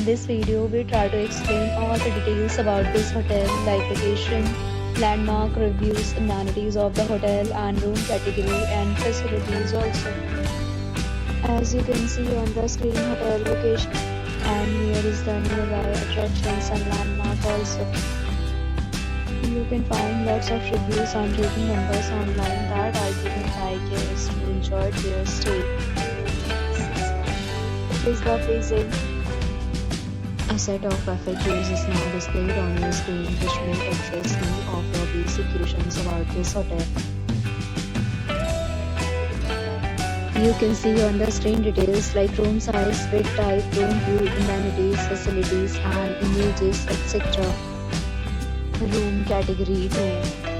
this video, we try to explain all the details about this hotel, like location, landmark, reviews, amenities of the hotel, and room category and facilities also. As you can see on the screen, hotel location, and here is the nearby attractions and landmark also. You can find lots of reviews and rating numbers online that are given by guests who enjoyed their stay. Is the phrasing. A set of FAQs is now displayed on your screen, which may address many of your basic questions about this hotel. You can see on the screen details like room size, bed type, room view, amenities, facilities, and images, etc. Room category 2.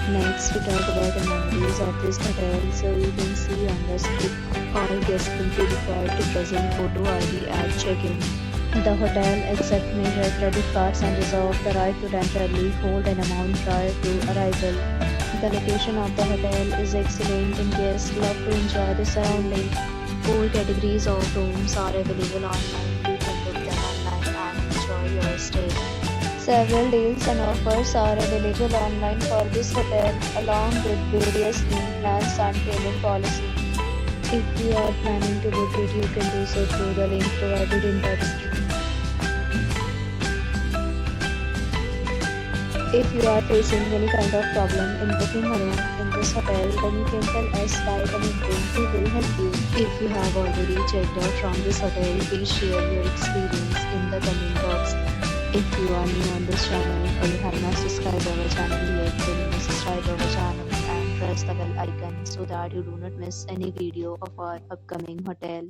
Next, we talk about amenities of this hotel. So you can see on the screen, all guests will be required to present photo ID at check-in. The hotel accepts major credit cards and reserves the right to temporarily hold an amount prior to arrival. The location of the hotel is excellent and guests love to enjoy the surrounding. All categories of rooms are available online. You can book them online and enjoy your stay. Several deals and offers are available online for this hotel, along with various meal plans and payment policy. If you are planning to book it, you can do so through the link provided in the description. If you are facing any kind of problem in booking a room in this hotel, then you can tell us by commenting. We will help you. If you have already checked out from this hotel, please share your experience in the comment box. If you are new on this channel or you have not subscribed our channel yet, then subscribe our channel and press the bell icon so that you do not miss any video of our upcoming hotel.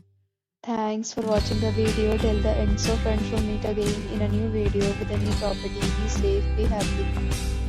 Thanks for watching the video till the end. So friends, we'll meet again in a new video with a new property. Be safe, be happy.